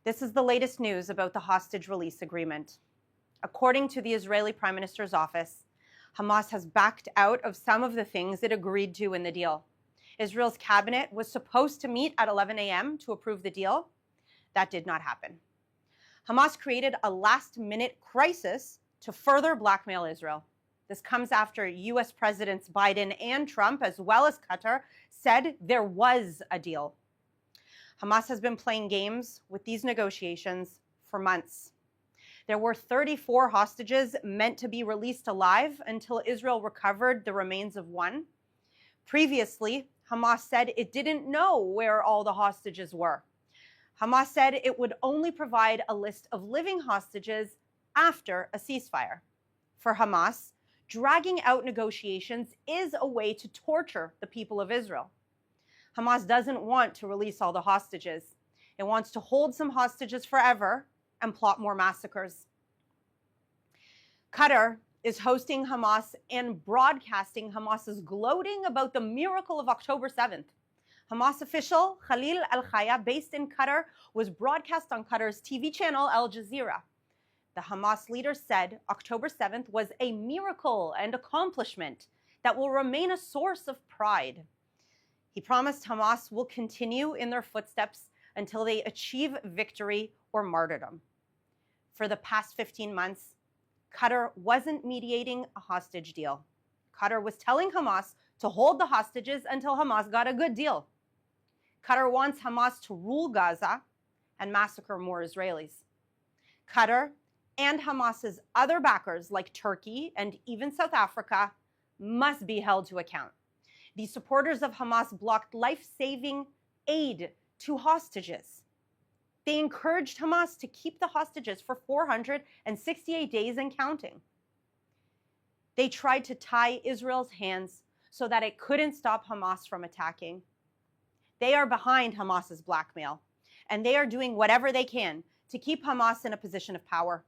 This is the latest news about the hostage release agreement. According to the Israeli Prime Minister's office, Hamas has backed out of some of the things it agreed to in the deal. Israel's cabinet was supposed to meet at 11 a.m. to approve the deal. That did not happen. Hamas created a last-minute crisis to further blackmail Israel. This comes after U.S. Presidents Biden and Trump, as well as Qatar, said there was a deal. Hamas has been playing games with these negotiations for months. There were 34 hostages meant to be released alive until Israel recovered the remains of one. Previously, Hamas said it didn't know where all the hostages were. Hamas said it would only provide a list of living hostages after a ceasefire. For Hamas, dragging out negotiations is a way to torture the people of Israel. Hamas doesn't want to release all the hostages. It wants to hold some hostages forever and plot more massacres. Qatar is hosting Hamas and broadcasting Hamas's gloating about the miracle of October 7th. Hamas official Khalil al-Khaya, based in Qatar, was broadcast on Qatar's TV channel Al Jazeera. The Hamas leader said October 7th was a miracle and accomplishment that will remain a source of pride. He promised Hamas will continue in their footsteps until they achieve victory or martyrdom. For the past 15 months, Qatar wasn't mediating a hostage deal. Qatar was telling Hamas to hold the hostages until Hamas got a good deal. Qatar wants Hamas to rule Gaza and massacre more Israelis. Qatar and Hamas's other backers, like Turkey and even South Africa, must be held to account. The supporters of Hamas blocked life-saving aid to hostages. They encouraged Hamas to keep the hostages for 468 days and counting. They tried to tie Israel's hands so that it couldn't stop Hamas from attacking. They are behind Hamas's blackmail, and they are doing whatever they can to keep Hamas in a position of power.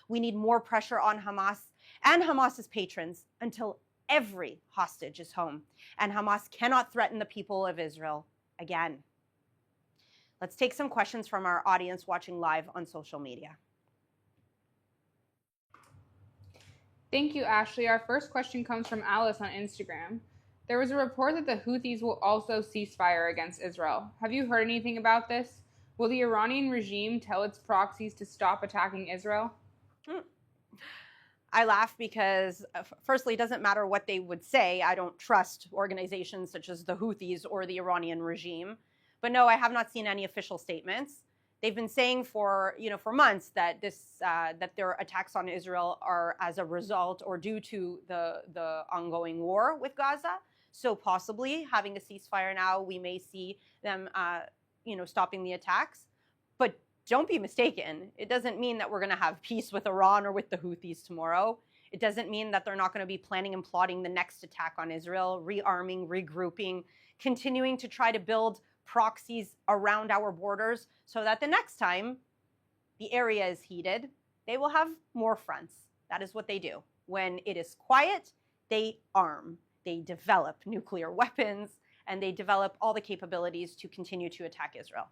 We need more pressure on Hamas and Hamas's patrons until every hostage is home, and Hamas cannot threaten the people of Israel again. Let's take some questions from our audience watching live on social media. Thank you, Ashley. Our first question comes from Alice on Instagram. There was a report that the Houthis will also cease fire against Israel. Have you heard anything about this? Will the Iranian regime tell its proxies to stop attacking Israel? I laugh because, firstly, it doesn't matter what they would say. I don't trust organizations such as the Houthis or the Iranian regime. But no, I have not seen any official statements. They've been saying for months that that their attacks on Israel are as a result or due to the ongoing war with Gaza. So possibly having a ceasefire now, we may see them stopping the attacks. But don't be mistaken. It doesn't mean that we're going to have peace with Iran or with the Houthis tomorrow. It doesn't mean that they're not going to be planning and plotting the next attack on Israel, rearming, regrouping, continuing to try to build proxies around our borders so that the next time the area is heated, they will have more fronts. That is what they do. When it is quiet, they arm, they develop nuclear weapons, and they develop all the capabilities to continue to attack Israel.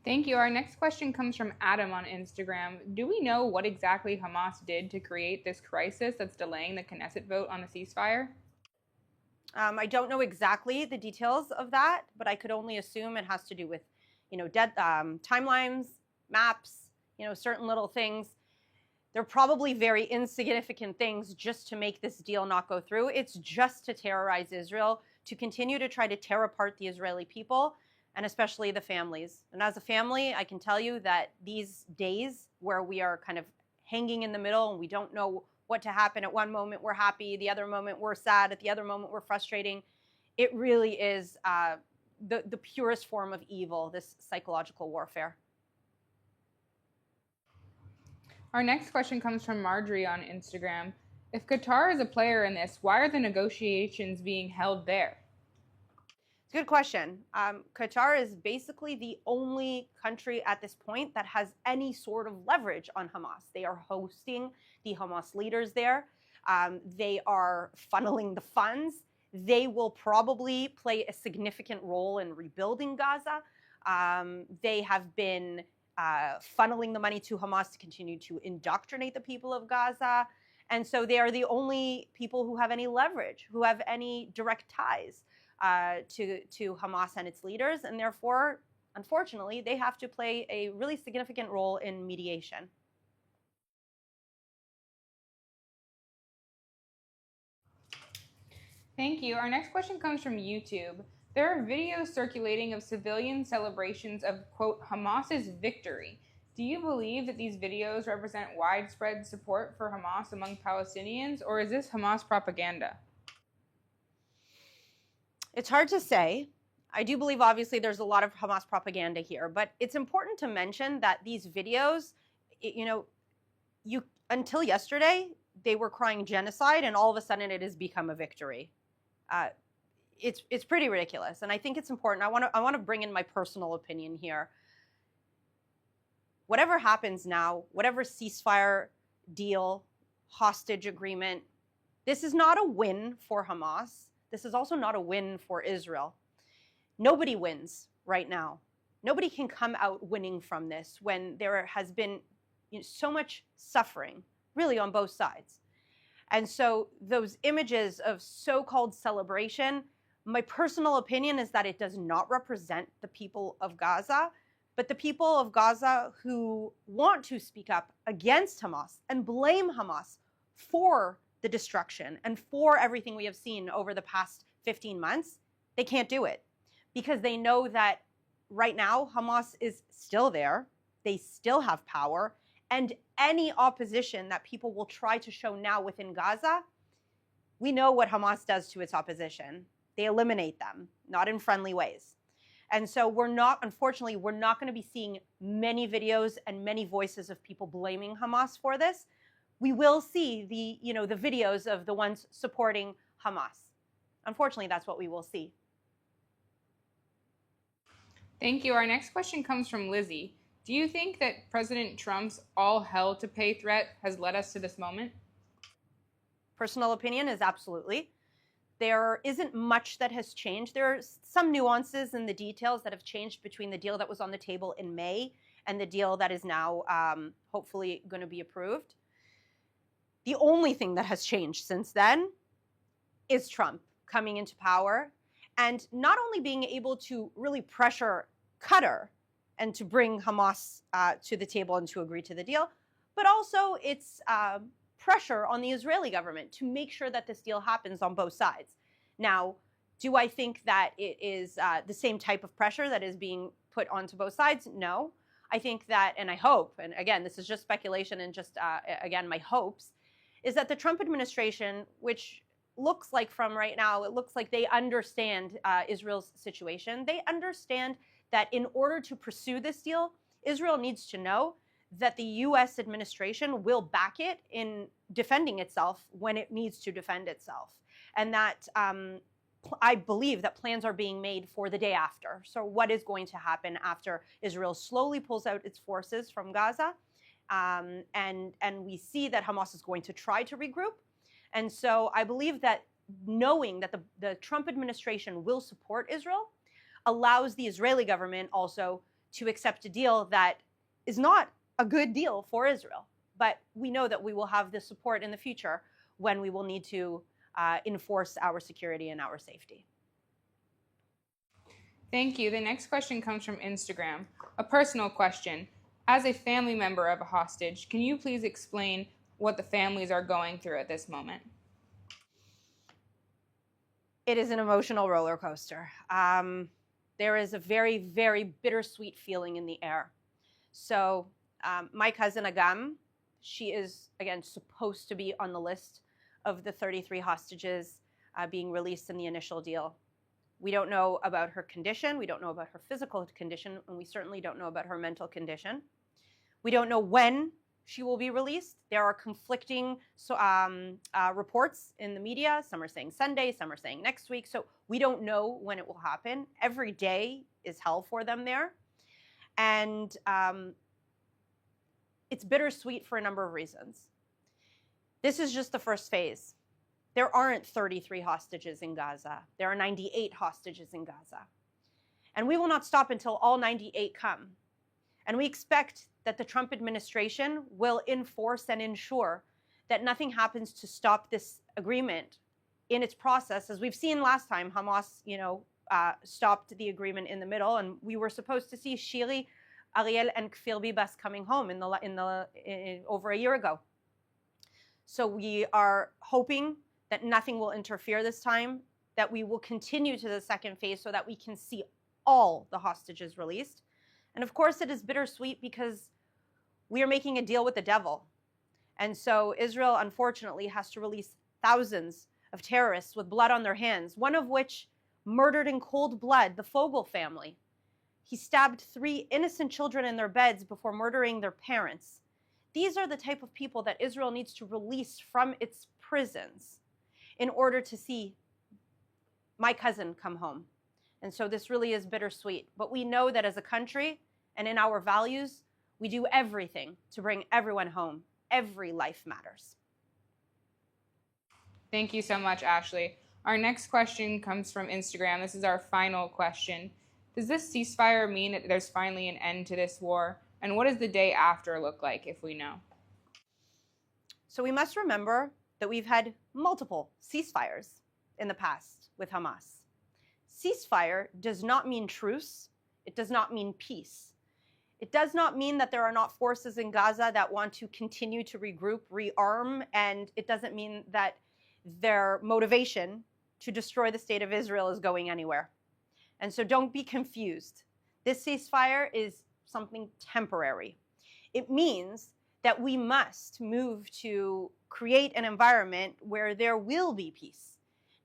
Thank you. Our next question comes from Adam on Instagram. Do we know what exactly Hamas did to create this crisis that's delaying the Knesset vote on a ceasefire? I don't know exactly the details of that, but I could only assume it has to do with, timelines, maps, certain little things. They're probably very insignificant things just to make this deal not go through. It's just to terrorize Israel, to continue to try to tear apart the Israeli people, and especially the families. And as a family, I can tell you that these days where we are kind of hanging in the middle and we don't know what to happen. At one moment we're happy, the other moment we're sad, at the other moment we're frustrating. It really is the purest form of evil, this psychological warfare. Our next question comes from Marjorie on Instagram. If Qatar is a player in this, why are the negotiations being held there? It's a good question. Qatar is basically the only country at this point that has any sort of leverage on Hamas. They are hosting the Hamas leaders there. They are funneling the funds. They will probably play a significant role in rebuilding Gaza. They have been funneling the money to Hamas to continue to indoctrinate the people of Gaza. And so they are the only people who have any leverage, who have any direct ties to Hamas and its leaders. And therefore, unfortunately, they have to play a really significant role in mediation. Thank you. Our next question comes from YouTube. There are videos circulating of civilian celebrations of, quote, Hamas's victory. Do you believe that these videos represent widespread support for Hamas among Palestinians, or is this Hamas propaganda? It's hard to say. I do believe, obviously, there's a lot of Hamas propaganda here, but it's important to mention that these videos, until yesterday, they were crying genocide, and all of a sudden it has become a victory. It's pretty ridiculous, and I think it's important. I want to bring in my personal opinion here. Whatever happens now, whatever ceasefire deal, hostage agreement, this is not a win for Hamas. This is also not a win for Israel. Nobody wins right now. Nobody can come out winning from this when there has been so much suffering, really, on both sides. And so those images of so-called celebration, my personal opinion is that it does not represent the people of Gaza, but the people of Gaza who want to speak up against Hamas and blame Hamas for the destruction and for everything we have seen over the past 15 months, they can't do it because they know that right now Hamas is still there, they still have power, and any opposition that people will try to show now within Gaza, we know what Hamas does to its opposition. They eliminate them, not in friendly ways. And so unfortunately, we're not going to be seeing many videos and many voices of people blaming Hamas for this. We will see the videos of the ones supporting Hamas. Unfortunately, that's what we will see. Thank you. Our next question comes from Lizzie. Do you think that President Trump's all hell to pay threat has led us to this moment? Personal opinion is absolutely. There isn't much that has changed. There are some nuances in the details that have changed between the deal that was on the table in May and the deal that is now hopefully going to be approved. The only thing that has changed since then is Trump coming into power and not only being able to really pressure Qatar and to bring Hamas to the table and to agree to the deal, but also its pressure on the Israeli government to make sure that this deal happens on both sides. Now, do I think that it is the same type of pressure that is being put onto both sides? No. I think that, and I hope, and again, this is just speculation and just, again, my hopes, is that the Trump administration, which looks like from right now, it looks like they understand Israel's situation. They understand that in order to pursue this deal, Israel needs to know that the U.S. administration will back it in defending itself when it needs to defend itself. And that I believe that plans are being made for the day after. So what is going to happen after Israel slowly pulls out its forces from Gaza? And we see that Hamas is going to try to regroup. And so I believe that knowing that the Trump administration will support Israel allows the Israeli government also to accept a deal that is not a good deal for Israel. But we know that we will have the support in the future when we will need to enforce our security and our safety. Thank you. The next question comes from Instagram. A personal question. As a family member of a hostage, can you please explain what the families are going through at this moment? It is an emotional roller coaster. There is a very, very bittersweet feeling in the air. So my cousin Agam, she is, again, supposed to be on the list of the 33 hostages being released in the initial deal. We don't know about her condition. We don't know about her physical condition, and we certainly don't know about her mental condition. We don't know when she will be released. There are conflicting reports in the media. Some are saying Sunday, some are saying next week. So we don't know when it will happen. Every day is hell for them there. And it's bittersweet for a number of reasons. This is just the first phase. There aren't 33 hostages in Gaza. There are 98 hostages in Gaza. And we will not stop until all 98 come. And we expect that the Trump administration will enforce and ensure that nothing happens to stop this agreement in its process. As we've seen last time, Hamas, stopped the agreement in the middle, and we were supposed to see Shiri, Ariel, and Kfir Bibas coming home over a year ago. So we are hoping that nothing will interfere this time, that we will continue to the second phase so that we can see all the hostages released. And of course, it is bittersweet because we are making a deal with the devil. And so Israel, unfortunately, has to release thousands of terrorists with blood on their hands, one of which murdered in cold blood the Fogel family. He stabbed 3 innocent children in their beds before murdering their parents. These are the type of people that Israel needs to release from its prisons in order to see my cousin come home. And so this really is bittersweet. But we know that as a country and in our values, we do everything to bring everyone home. Every life matters. Thank you so much, Ashley. Our next question comes from Instagram. This is our final question. Does this ceasefire mean that there's finally an end to this war? And what does the day after look like, if we know? So we must remember that we've had multiple ceasefires in the past with Hamas. Ceasefire does not mean truce. It does not mean peace. It does not mean that there are not forces in Gaza that want to continue to regroup, rearm, and it doesn't mean that their motivation to destroy the state of Israel is going anywhere. And so don't be confused. This ceasefire is something temporary. It means that we must move to create an environment where there will be peace.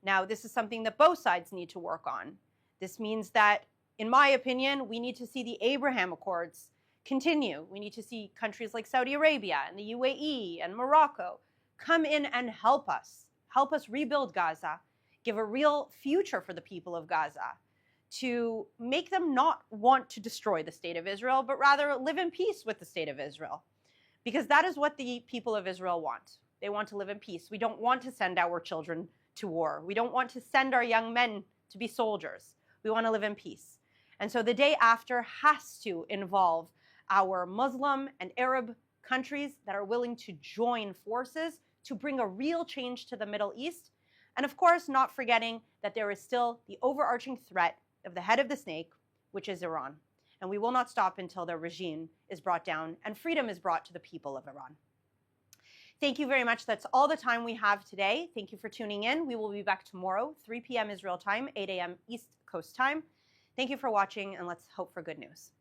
Now, this is something that both sides need to work on. This means that, in my opinion, we need to see the Abraham Accords continue. We need to see countries like Saudi Arabia and the UAE and Morocco come in and help us rebuild Gaza, give a real future for the people of Gaza, to make them not want to destroy the state of Israel, but rather live in peace with the state of Israel. Because that is what the people of Israel want. They want to live in peace. We don't want to send our children to war. We don't want to send our young men to be soldiers. We want to live in peace. And so the day after has to involve our Muslim and Arab countries that are willing to join forces to bring a real change to the Middle East. And of course, not forgetting that there is still the overarching threat of the head of the snake, which is Iran. And we will not stop until their regime is brought down and freedom is brought to the people of Iran. Thank you very much. That's all the time we have today. Thank you for tuning in. We will be back tomorrow, 3 p.m. Israel time, 8 a.m. East Coast time. Thank you for watching, and let's hope for good news.